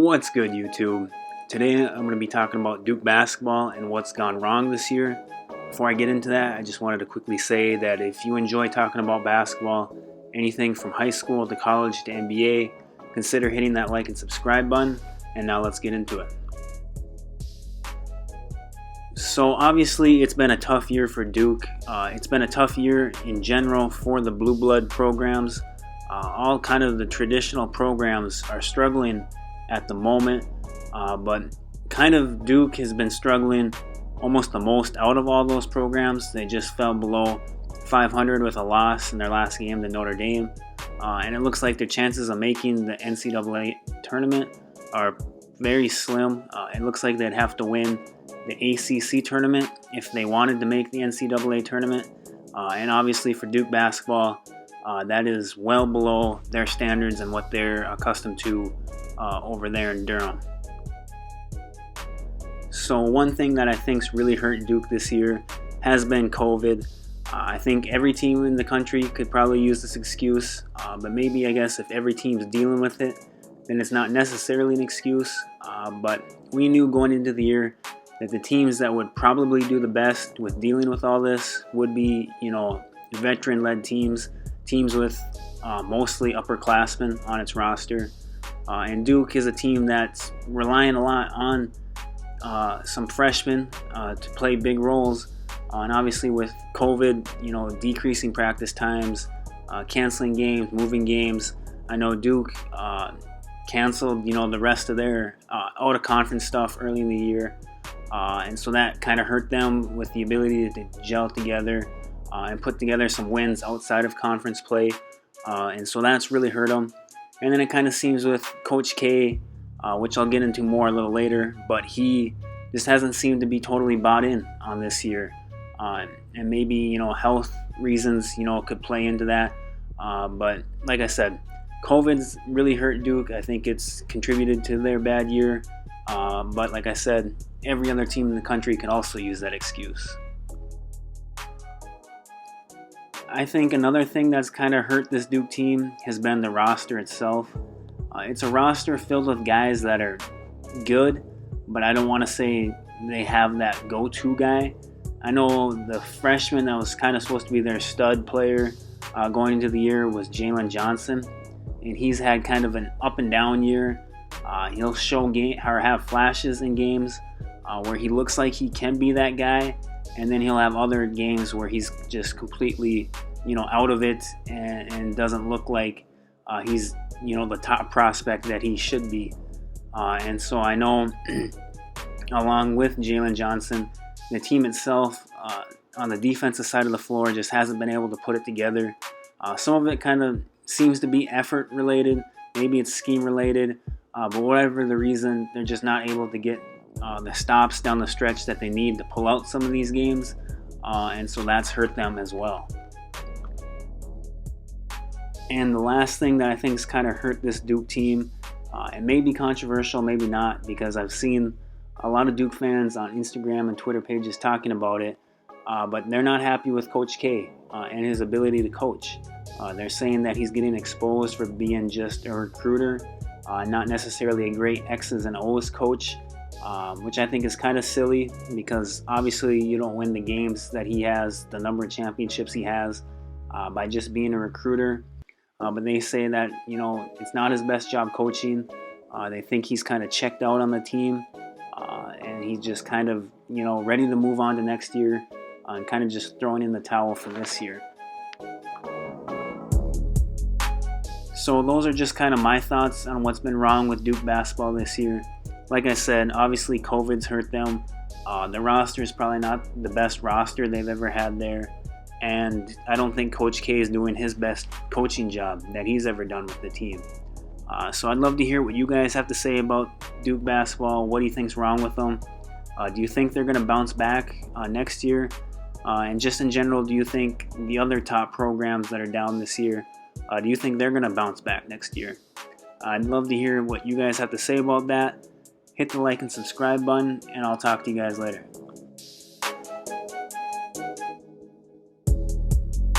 What's good, YouTube? Today I'm going to be talking about Duke basketball and what's gone wrong this year. Before I get into that, I just wanted to quickly say that if you enjoy talking about basketball, anything from high school to college to NBA, consider hitting that like and subscribe button. And now let's get into it. So obviously it's been a tough year for Duke. It's been a tough year in general for the blue blood programs. All kind of the traditional programs are struggling at the moment, but kind of Duke has been struggling almost the most out of all those programs. They just fell below 500 with a loss in their last game to Notre Dame, and it looks like their chances of making the NCAA tournament are very slim. It looks like they'd have to win the ACC tournament if they wanted to make the NCAA tournament, and obviously for Duke basketball, that is well below their standards and what they're accustomed to over there in Durham. So one thing that I think's really hurt Duke this year has been COVID. I think every team in the country could probably use this excuse, but maybe I guess if every team's dealing with it, then it's not necessarily an excuse. But we knew going into the year that the teams that would probably do the best with dealing with all this would be, veteran-led teams with mostly upperclassmen on its roster. And Duke is a team that's relying a lot on some freshmen to play big roles. And obviously with COVID, decreasing practice times, canceling games, moving games. I know Duke canceled, the rest of their out-of-conference stuff early in the year. And so that kind of hurt them with the ability to gel together and put together some wins outside of conference play. And so that's really hurt them. And then it kind of seems with Coach K, which I'll get into more a little later, but he just hasn't seemed to be totally bought in on this year. And maybe, health reasons, could play into that. But like I said, COVID's really hurt Duke. I think it's contributed to their bad year. But like I said, every other team in the country can also use that excuse. I think another thing that's kind of hurt this Duke team has been the roster itself. It's a roster filled with guys that are good, but I don't want to say they have that go-to guy. I know the freshman that was kind of supposed to be their stud player going into the year was Jalen Johnson, and he's had kind of an up and down year. He'll show or have flashes in games where he looks like he can be that guy, and then he'll have other games where he's just completely, out of it and doesn't look like he's, the top prospect that he should be. And so I know, along with Jalen Johnson, the team itself on the defensive side of the floor just hasn't been able to put it together. Some of it kind of seems to be effort related, maybe it's scheme related, but whatever the reason, they're just not able to get the stops down the stretch that they need to pull out some of these games, and so that's hurt them as well. And the last thing that I think has kind of hurt this Duke team, it may be controversial, maybe not, because I've seen a lot of Duke fans on Instagram and Twitter pages talking about it, but they're not happy with Coach K and his ability to coach. They're saying that he's getting exposed for being just a recruiter, not necessarily a great X's and O's coach, which I think is kind of silly because obviously you don't win the games that he has, the number of championships he has, by just being a recruiter. But they say that, it's not his best job coaching. They think he's kind of checked out on the team, and he's just kind of, ready to move on to next year and kind of just throwing in the towel for this year. So those are just kind of my thoughts on what's been wrong with Duke basketball this year. Like I said, obviously COVID's hurt them. The roster is probably not the best roster they've ever had there. And I don't think Coach K is doing his best coaching job that he's ever done with the team. So I'd love to hear what you guys have to say about Duke basketball. What do you think's wrong with them? Do you think they're going to bounce back next year? And just in general, do you think the other top programs that are down this year, do you think they're going to bounce back next year? I'd love to hear what you guys have to say about that. Hit the like and subscribe button, and I'll talk to you guys later.